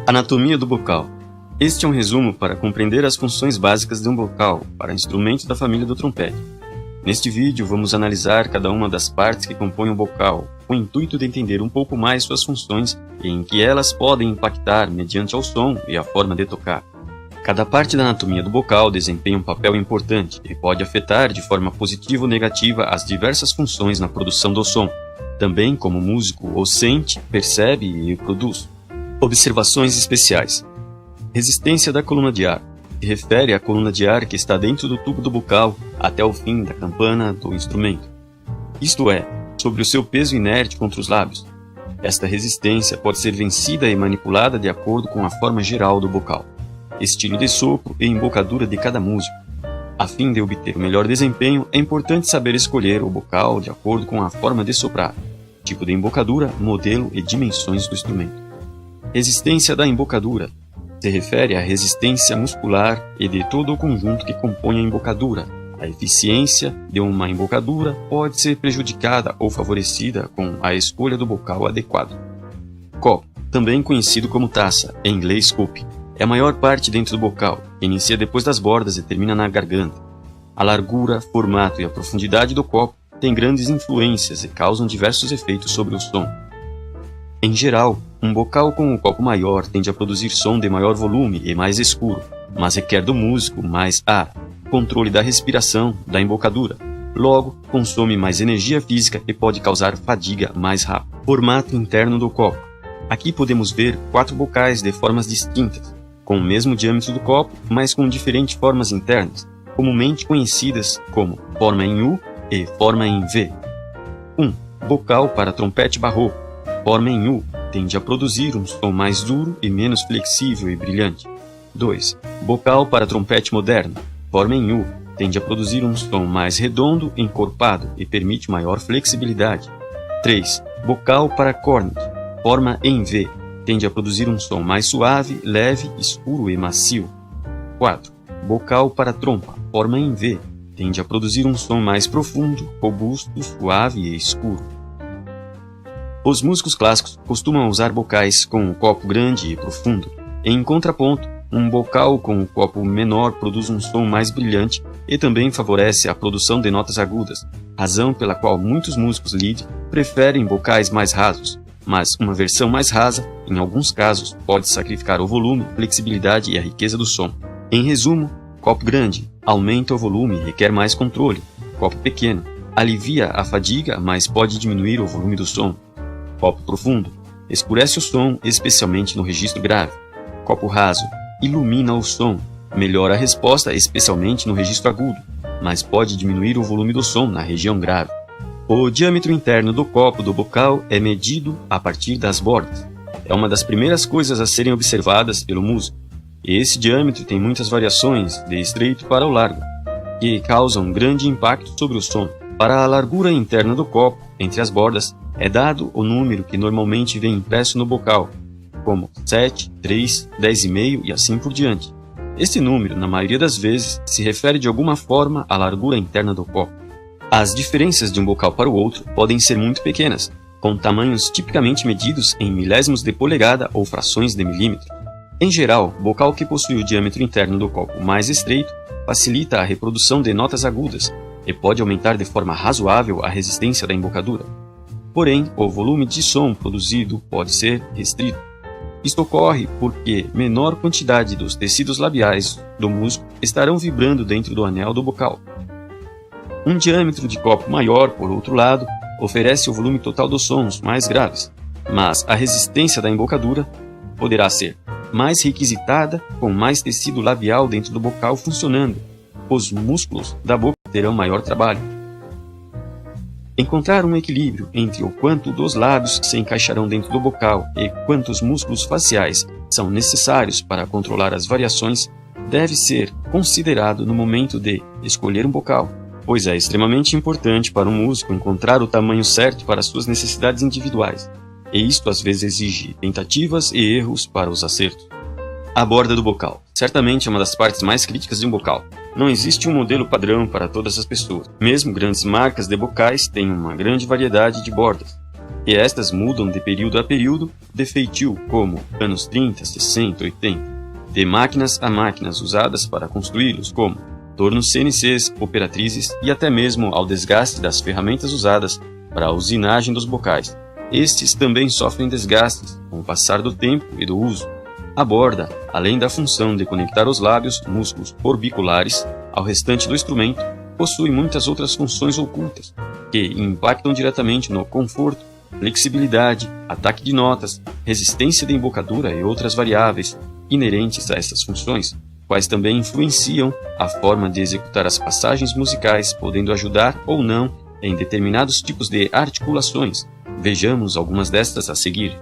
Anatomia do bocal. Este é um resumo para compreender as funções básicas de um bocal para instrumentos da família do trompete. Neste vídeo vamos analisar cada uma das partes que compõem o bocal, com o intuito de entender um pouco mais suas funções e em que elas podem impactar mediante ao som e a forma de tocar. Cada parte da anatomia do bocal desempenha um papel importante e pode afetar de forma positiva ou negativa as diversas funções na produção do som, também como o músico o sente, percebe e produz. Observações especiais. Resistência da coluna de ar. Se refere à coluna de ar que está dentro do tubo do bocal até o fim da campana do instrumento. Isto é, sobre o seu peso inerte contra os lábios. Esta resistência pode ser vencida e manipulada de acordo com a forma geral do bocal, estilo de sopro e embocadura de cada músico. A fim de obter o melhor desempenho, é importante saber escolher o bocal de acordo com a forma de soprar, tipo de embocadura, modelo e dimensões do instrumento. Resistência da embocadura. Se refere à resistência muscular e de todo o conjunto que compõe a embocadura. A eficiência de uma embocadura pode ser prejudicada ou favorecida com a escolha do bocal adequado. Copo, também conhecido como taça, em inglês cup, é a maior parte dentro do bocal, que inicia depois das bordas e termina na garganta. A largura, formato e a profundidade do copo têm grandes influências e causam diversos efeitos sobre o som. Em geral, um bocal com um copo maior tende a produzir som de maior volume e mais escuro, mas requer do músico mais ar, controle da respiração, da embocadura. Logo, consome mais energia física e pode causar fadiga mais rápida. Formato interno do copo. Aqui podemos ver 4 bocais de formas distintas, com o mesmo diâmetro do copo, mas com diferentes formas internas, comumente conhecidas como forma em U e forma em V. 1. Bocal para trompete barroco. Forma em U tende a produzir um som mais duro e menos flexível e brilhante. 2. Bocal para trompete moderno. Forma em U tende a produzir um som mais redondo, encorpado e permite maior flexibilidade. 3. Bocal para cornet. Forma em V tende a produzir um som mais suave, leve, escuro e macio. 4. Bocal para trompa. Forma em V tende a produzir um som mais profundo, robusto, suave e escuro. Os músicos clássicos costumam usar bocais com um copo grande e profundo. Em contraponto, um bocal com um copo menor produz um som mais brilhante e também favorece a produção de notas agudas, razão pela qual muitos músicos lead preferem bocais mais rasos, mas uma versão mais rasa, em alguns casos, pode sacrificar o volume, flexibilidade e a riqueza do som. Em resumo, copo grande aumenta o volume e requer mais controle. Copo pequeno alivia a fadiga, mas pode diminuir o volume do som. Copo profundo escurece o som, especialmente no registro grave. Copo raso ilumina o som, melhora a resposta, especialmente no registro agudo, mas pode diminuir o volume do som na região grave. O diâmetro interno do copo do bocal é medido a partir das bordas. É uma das primeiras coisas a serem observadas pelo músico. E esse diâmetro tem muitas variações, de estreito para o largo, que causam um grande impacto sobre o som. Para a largura interna do copo, entre as bordas, é dado o número que normalmente vem impresso no bocal, como 7, 3, 10,5 e assim por diante. Este número, na maioria das vezes, se refere de alguma forma à largura interna do copo. As diferenças de um bocal para o outro podem ser muito pequenas, com tamanhos tipicamente medidos em milésimos de polegada ou frações de milímetro. Em geral, bocal que possui o diâmetro interno do copo mais estreito facilita a reprodução de notas agudas e pode aumentar de forma razoável a resistência da embocadura. Porém, o volume de som produzido pode ser restrito. Isto ocorre porque menor quantidade dos tecidos labiais do músico estarão vibrando dentro do anel do bocal. Um diâmetro de copo maior, por outro lado, oferece o volume total dos sons mais graves, mas a resistência da embocadura poderá ser mais requisitada com mais tecido labial dentro do bocal funcionando. Os músculos da boca terão maior trabalho. Encontrar um equilíbrio entre o quanto dos lábios se encaixarão dentro do bocal e quantos músculos faciais são necessários para controlar as variações deve ser considerado no momento de escolher um bocal, pois é extremamente importante para um músico encontrar o tamanho certo para suas necessidades individuais, e isto às vezes exige tentativas e erros para os acertos. A borda do bocal. Certamente é uma das partes mais críticas de um bocal. Não existe um modelo padrão para todas as pessoas. Mesmo grandes marcas de bocais têm uma grande variedade de bordas. e estas mudam de período a período de feitio, como anos 30, 60, 80, de máquinas a máquinas usadas para construí-los, como tornos CNCs, operatrizes e até mesmo ao desgaste das ferramentas usadas para a usinagem dos bocais. Estes também sofrem desgastes com o passar do tempo e do uso. A borda, além da função de conectar os lábios, músculos orbiculares, ao restante do instrumento, possui muitas outras funções ocultas, que impactam diretamente no conforto, flexibilidade, ataque de notas, resistência de embocadura e outras variáveis inerentes a essas funções, quais também influenciam a forma de executar as passagens musicais, podendo ajudar ou não em determinados tipos de articulações. Vejamos algumas destas a seguir.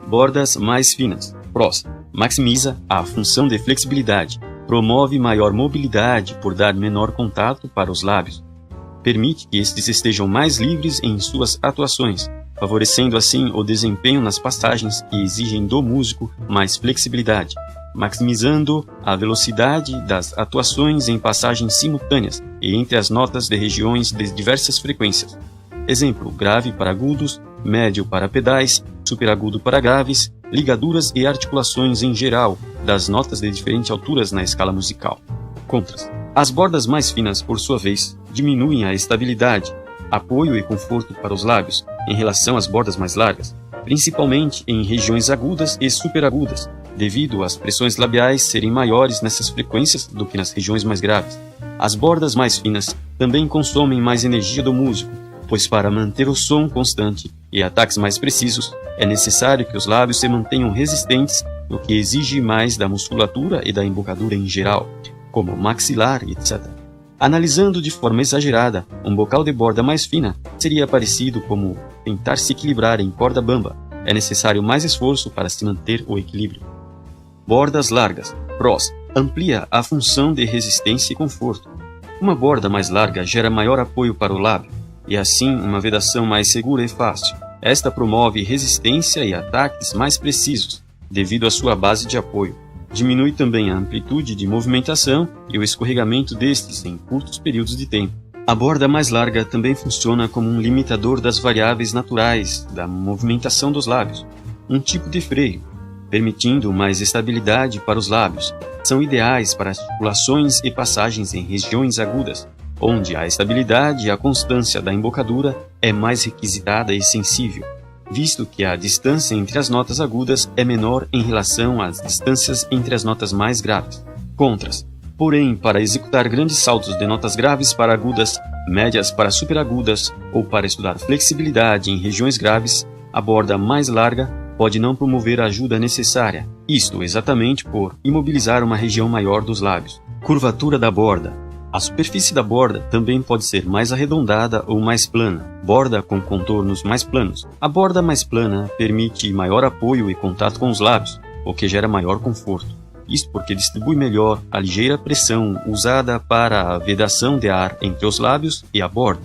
Bordas mais finas. Prós. Maximiza a função de flexibilidade. Promove maior mobilidade por dar menor contato para os lábios. Permite que estes estejam mais livres em suas atuações, favorecendo assim o desempenho nas passagens que exigem do músico mais flexibilidade, maximizando a velocidade das atuações em passagens simultâneas e entre as notas de regiões de diversas frequências. Exemplo, grave para agudos, médio para pedais, superagudo para graves, ligaduras e articulações em geral das notas de diferentes alturas na escala musical. Contras. As bordas mais finas, por sua vez, diminuem a estabilidade, apoio e conforto para os lábios em relação às bordas mais largas, principalmente em regiões agudas e superagudas, devido às pressões labiais serem maiores nessas frequências do que nas regiões mais graves. As bordas mais finas também consomem mais energia do músico, pois para manter o som constante e ataques mais precisos, é necessário que os lábios se mantenham resistentes, o que exige mais da musculatura e da embocadura em geral, como maxilar, etc. Analisando de forma exagerada, um bocal de borda mais fina seria parecido como tentar se equilibrar em corda bamba. É necessário mais esforço para se manter o equilíbrio. Bordas largas. Prós. Amplia a função de resistência e conforto. Uma borda mais larga gera maior apoio para o lábio, e assim uma vedação mais segura e fácil. Esta promove resistência e ataques mais precisos, devido à sua base de apoio. Diminui também a amplitude de movimentação e o escorregamento destes em curtos períodos de tempo. A borda mais larga também funciona como um limitador das variáveis naturais da movimentação dos lábios, um tipo de freio, permitindo mais estabilidade para os lábios. São ideais para articulações e passagens em regiões agudas, onde a estabilidade e a constância da embocadura é mais requisitada e sensível, visto que a distância entre as notas agudas é menor em relação às distâncias entre as notas mais graves. Contras. Porém, para executar grandes saltos de notas graves para agudas, médias para superagudas ou para estudar flexibilidade em regiões graves, a borda mais larga pode não promover a ajuda necessária, isto exatamente por imobilizar uma região maior dos lábios. Curvatura da borda. A superfície da borda também pode ser mais arredondada ou mais plana, borda com contornos mais planos. A borda mais plana permite maior apoio e contato com os lábios, o que gera maior conforto. Isto porque distribui melhor a ligeira pressão usada para a vedação de ar entre os lábios e a borda.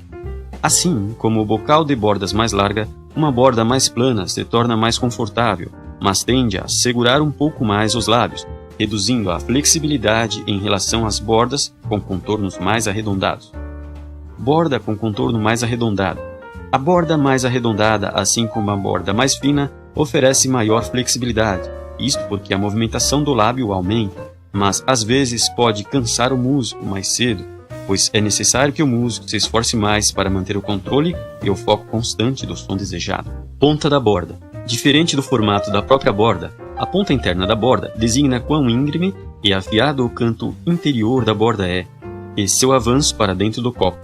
Assim como o bocal de bordas mais larga, uma borda mais plana se torna mais confortável, mas tende a segurar um pouco mais os lábios, reduzindo a flexibilidade em relação às bordas com contornos mais arredondados. Borda com contorno mais arredondado. A borda mais arredondada, assim como a borda mais fina, oferece maior flexibilidade, isto porque a movimentação do lábio aumenta, mas às vezes pode cansar o músico mais cedo, pois é necessário que o músico se esforce mais para manter o controle e o foco constante do som desejado. Ponta da borda. Diferente do formato da própria borda, a ponta interna da borda designa quão íngreme e afiado o canto interior da borda é, e seu avanço para dentro do copo.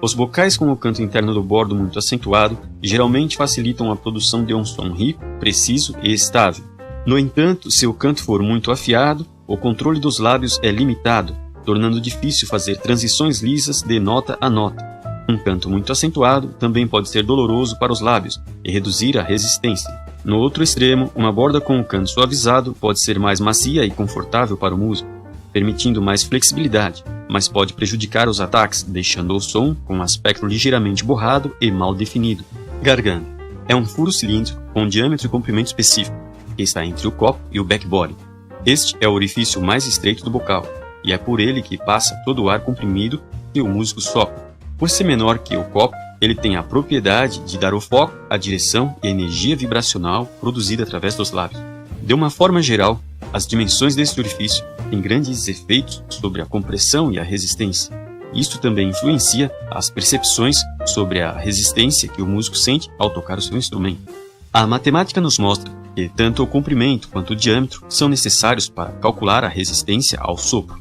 Os bocais com o canto interno do bordo muito acentuado geralmente facilitam a produção de um som rico, preciso e estável. No entanto, se o canto for muito afiado, o controle dos lábios é limitado, tornando difícil fazer transições lisas de nota a nota. Um canto muito acentuado também pode ser doloroso para os lábios e reduzir a resistência. No outro extremo, uma borda com o canto suavizado pode ser mais macia e confortável para o músico, permitindo mais flexibilidade, mas pode prejudicar os ataques, deixando o som com um aspecto ligeiramente borrado e mal definido. Garganta. É um furo cilíndrico com diâmetro e comprimento específico, que está entre o copo e o backbone. Este é o orifício mais estreito do bocal, e é por ele que passa todo o ar comprimido que o músico sopra. Por ser menor que o copo, ele tem a propriedade de dar o foco, a direção e a energia vibracional produzida através dos lábios. De uma forma geral, as dimensões deste orifício têm grandes efeitos sobre a compressão e a resistência. Isto também influencia as percepções sobre a resistência que o músico sente ao tocar o seu instrumento. A matemática nos mostra que tanto o comprimento quanto o diâmetro são necessários para calcular a resistência ao sopro.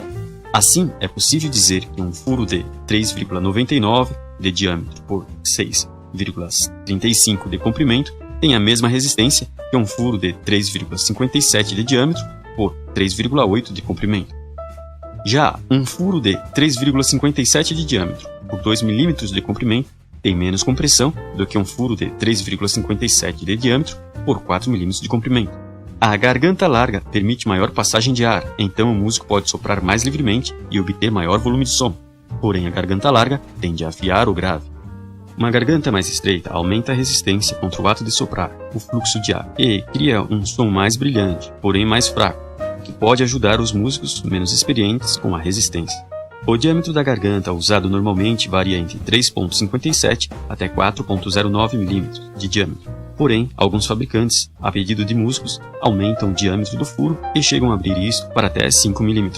Assim, é possível dizer que um furo de 3,99 de diâmetro por 6,35 de comprimento tem a mesma resistência que um furo de 3,57 de diâmetro por 3,8 de comprimento. Já um furo de 3,57 de diâmetro por 2 mm de comprimento tem menos compressão do que um furo de 3,57 de diâmetro por 4 mm de comprimento. A garganta larga permite maior passagem de ar, então o músico pode soprar mais livremente e obter maior volume de som. Porém, a garganta larga tende a afiar o grave. Uma garganta mais estreita aumenta a resistência contra o ato de soprar, o fluxo de ar, e cria um som mais brilhante, porém mais fraco, que pode ajudar os músicos menos experientes com a resistência. O diâmetro da garganta usado normalmente varia entre 3,57 até 4,09 mm de diâmetro. Porém, alguns fabricantes, a pedido de músicos, aumentam o diâmetro do furo e chegam a abrir isso para até 5 mm.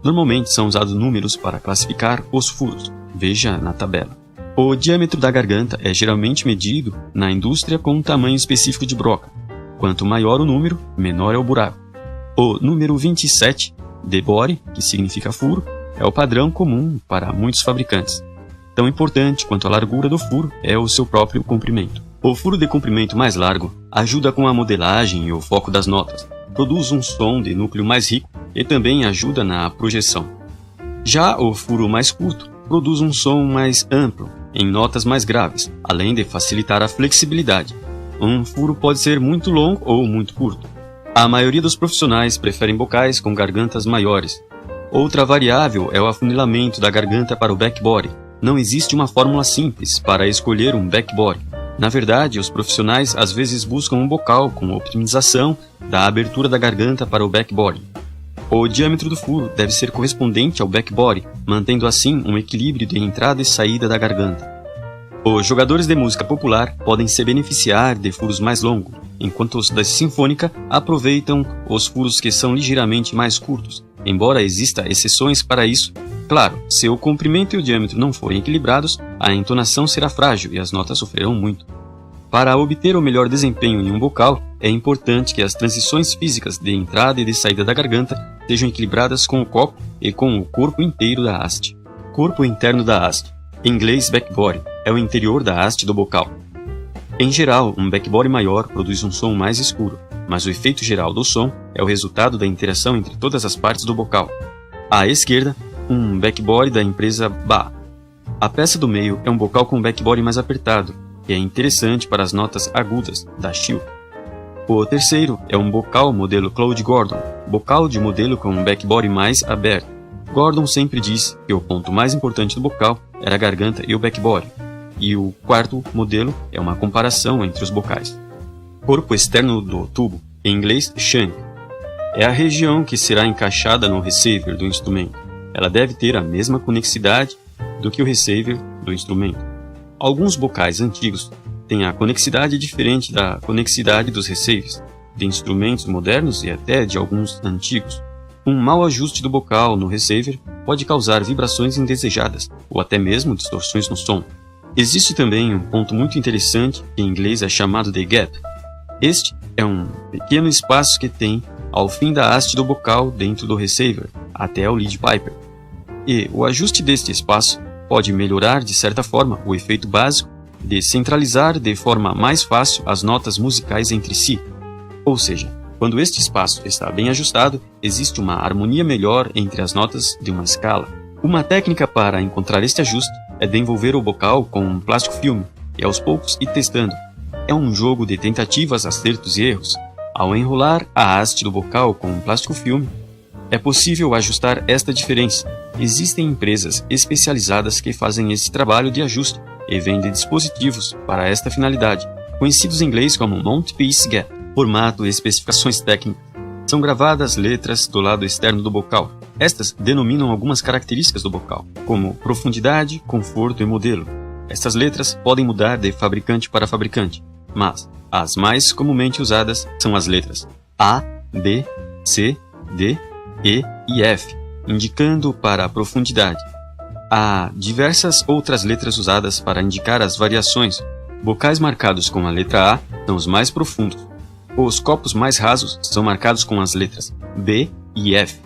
Normalmente são usados números para classificar os furos. Veja na tabela. O diâmetro da garganta é geralmente medido na indústria com um tamanho específico de broca. Quanto maior o número, menor é o buraco. O número 27 de bore, que significa furo, é o padrão comum para muitos fabricantes. Tão importante quanto a largura do furo é o seu próprio comprimento. O furo de comprimento mais largo ajuda com a modelagem e o foco das notas, produz um som de núcleo mais rico e também ajuda na projeção. Já o furo mais curto produz um som mais amplo, em notas mais graves, além de facilitar a flexibilidade. Um furo pode ser muito longo ou muito curto. A maioria dos profissionais preferem bocais com gargantas maiores. Outra variável é o afunilamento da garganta para o backbody. Não existe uma fórmula simples para escolher um backbody. Na verdade, os profissionais às vezes buscam um bocal com optimização da abertura da garganta para o backbody. O diâmetro do furo deve ser correspondente ao backbody, mantendo assim um equilíbrio de entrada e saída da garganta. Os jogadores de música popular podem se beneficiar de furos mais longos, enquanto os da sinfônica aproveitam os furos que são ligeiramente mais curtos, embora exista exceções para isso. Claro, se o comprimento e o diâmetro não forem equilibrados, a entonação será frágil e as notas sofrerão muito. Para obter o melhor desempenho em um bocal, é importante que as transições físicas de entrada e de saída da garganta sejam equilibradas com o copo e com o corpo inteiro da haste. Corpo interno da haste, em inglês backbody, é o interior da haste do bocal. Em geral, um backbody maior produz um som mais escuro, mas o efeito geral do som é o resultado da interação entre todas as partes do bocal. À esquerda, um backbody da empresa Ba. A peça do meio é um bocal com backbody mais apertado, que é interessante para as notas agudas da Shield. O terceiro é um bocal modelo Claude Gordon, bocal de modelo com um backbody mais aberto. Gordon sempre disse que o ponto mais importante do bocal era a garganta e o backbody, e o quarto modelo é uma comparação entre os bocais. Corpo externo do tubo, em inglês shank, é a região que será encaixada no receiver do instrumento. Ela deve ter a mesma conexidade do que o receiver do instrumento. Alguns bocais antigos têm a conexidade diferente da conexidade dos receivers, de instrumentos modernos e até de alguns antigos. Um mau ajuste do bocal no receiver pode causar vibrações indesejadas, ou até mesmo distorções no som. Existe também um ponto muito interessante que em inglês é chamado de gap. Este é um pequeno espaço que tem ao fim da haste do bocal dentro do receiver, até o lead piper. E o ajuste deste espaço pode melhorar de certa forma o efeito básico de centralizar de forma mais fácil as notas musicais entre si. Ou seja, quando este espaço está bem ajustado, existe uma harmonia melhor entre as notas de uma escala. Uma técnica para encontrar este ajuste é de envolver o bocal com um plástico filme e aos poucos ir testando. É um jogo de tentativas, acertos e erros. Ao enrolar a haste do bocal com um plástico filme, é possível ajustar esta diferença. Existem empresas especializadas que fazem esse trabalho de ajuste e vendem dispositivos para esta finalidade, conhecidos em inglês como Mouthpiece Gap. Formato e especificações técnicas. São gravadas letras do lado externo do bocal. Estas denominam algumas características do bocal, como profundidade, conforto e modelo. Estas letras podem mudar de fabricante para fabricante, mas as mais comumente usadas são as letras A, B, C, D, E e F, indicando para a profundidade. Há diversas outras letras usadas para indicar as variações. Bocais marcados com a letra A são os mais profundos. Os copos mais rasos são marcados com as letras B e F.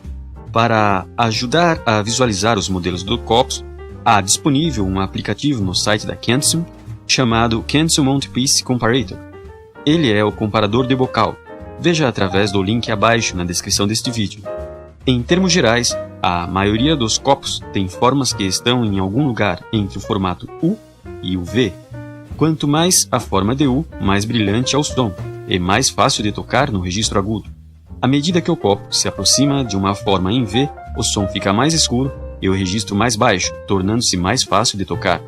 Para ajudar a visualizar os modelos dos copos, há disponível um aplicativo no site da Canson chamado Canson Mouthpiece Comparator. Ele é o comparador de bocal. Veja através do link abaixo na descrição deste vídeo. Em termos gerais, a maioria dos copos tem formas que estão em algum lugar entre o formato U e o V. Quanto mais a forma de U, mais brilhante é o som e mais fácil de tocar no registro agudo. À medida que o copo se aproxima de uma forma em V, o som fica mais escuro e o registro mais baixo, tornando-se mais fácil de tocar.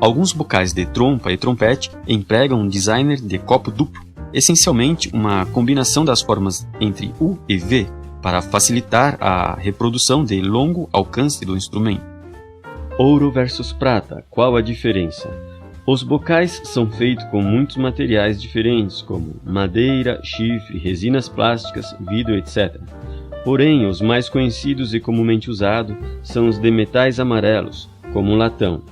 Alguns bocais de trompa e trompete empregam um designer de copo duplo, essencialmente uma combinação das formas entre U e V, para facilitar a reprodução de longo alcance do instrumento. Ouro versus prata, qual a diferença? Os bocais são feitos com muitos materiais diferentes, como madeira, chifre, resinas plásticas, vidro, etc. Porém, os mais conhecidos e comumente usados são os de metais amarelos, como o latão.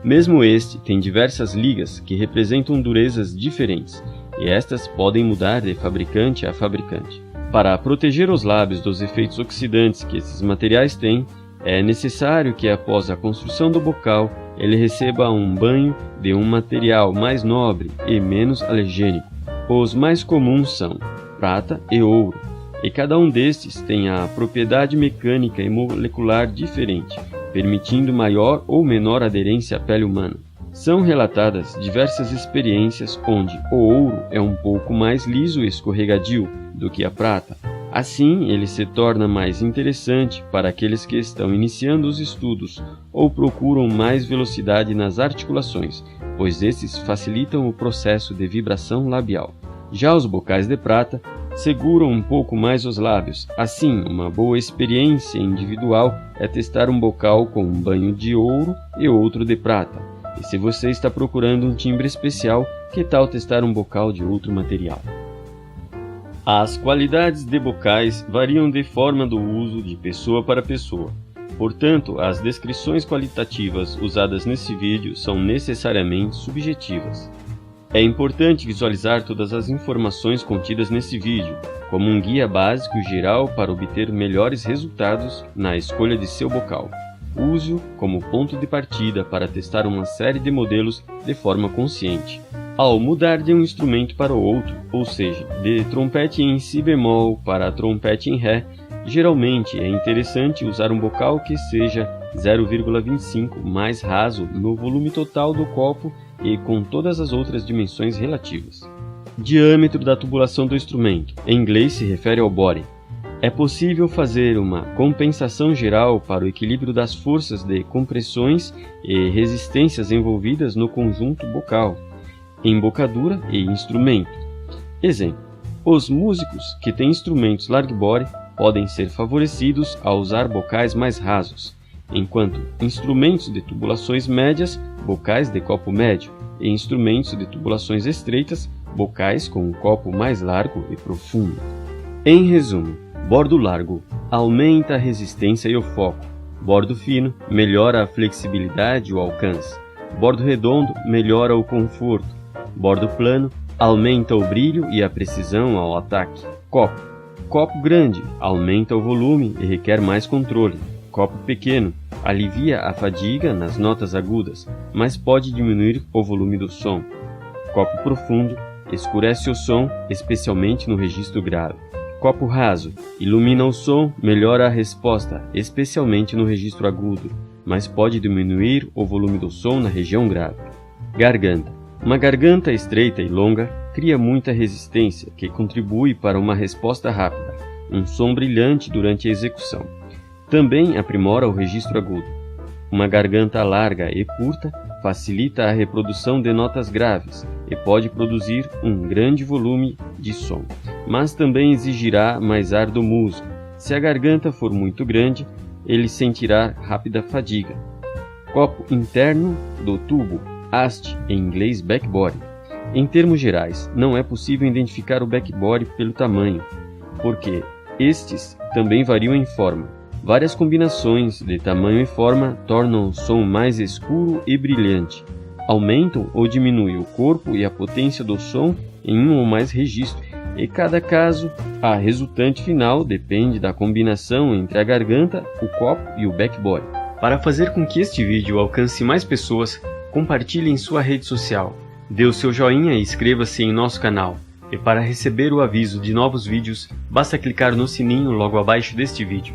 Mesmo este tem diversas ligas que representam durezas diferentes, e estas podem mudar de fabricante a fabricante. Para proteger os lábios dos efeitos oxidantes que esses materiais têm, é necessário que após a construção do bocal, ele receba um banho de um material mais nobre e menos alergênico. Os mais comuns são prata e ouro, e cada um destes tem a propriedade mecânica e molecular diferente, permitindo maior ou menor aderência à pele humana. São relatadas diversas experiências onde o ouro é um pouco mais liso e escorregadio do que a prata. Assim, ele se torna mais interessante para aqueles que estão iniciando os estudos ou procuram mais velocidade nas articulações, pois esses facilitam o processo de vibração labial. Já os bocais de prata seguram um pouco mais os lábios. Assim, uma boa experiência individual é testar um bocal com um banho de ouro e outro de prata. E se você está procurando um timbre especial, que tal testar um bocal de outro material? As qualidades de bocais variam de forma do uso de pessoa para pessoa. Portanto, as descrições qualitativas usadas nesse vídeo são necessariamente subjetivas. É importante visualizar todas as informações contidas nesse vídeo, como um guia básico e geral para obter melhores resultados na escolha de seu bocal. Use-o como ponto de partida para testar uma série de modelos de forma consciente. Ao mudar de um instrumento para o outro, ou seja, de trompete em si bemol para trompete em ré, geralmente é interessante usar um bocal que seja 0,25 mais raso no volume total do copo e com todas as outras dimensões relativas. Diâmetro da tubulação do instrumento, em inglês se refere ao body. É possível fazer uma compensação geral para o equilíbrio das forças de compressões e resistências envolvidas no conjunto bocal, embocadura e instrumento. Exemplo: os músicos que têm instrumentos large body podem ser favorecidos a usar bocais mais rasos, enquanto instrumentos de tubulações médias, bocais de copo médio, e instrumentos de tubulações estreitas, bocais com um copo mais largo e profundo. Em resumo, bordo largo aumenta a resistência e o foco. Bordo fino melhora a flexibilidade e o alcance. Bordo redondo melhora o conforto. Bordo plano aumenta o brilho e a precisão ao ataque. Copo grande aumenta o volume e requer mais controle. Copo pequeno alivia a fadiga nas notas agudas, mas pode diminuir o volume do som. Copo profundo escurece o som, especialmente no registro grave. Copo raso ilumina o som, melhora a resposta, especialmente no registro agudo, mas pode diminuir o volume do som na região grave. Garganta. Uma garganta estreita e longa cria muita resistência, que contribui para uma resposta rápida, um som brilhante durante a execução. Também aprimora o registro agudo. Uma garganta larga e curta facilita a reprodução de notas graves e pode produzir um grande volume de som, mas também exigirá mais ar do músico. Se a garganta for muito grande, ele sentirá rápida fadiga. Copo interno do tubo haste, em inglês backbody. Em termos gerais, não é possível identificar o backbody pelo tamanho, porque estes também variam em forma. Várias combinações de tamanho e forma tornam o som mais escuro e brilhante, aumentam ou diminuem o corpo e a potência do som em um ou mais registros. Em cada caso, a resultante final depende da combinação entre a garganta, o copo e o backbody. Para fazer com que este vídeo alcance mais pessoas, compartilhe em sua rede social, dê o seu joinha e inscreva-se em nosso canal. E para receber o aviso de novos vídeos, basta clicar no sininho logo abaixo deste vídeo.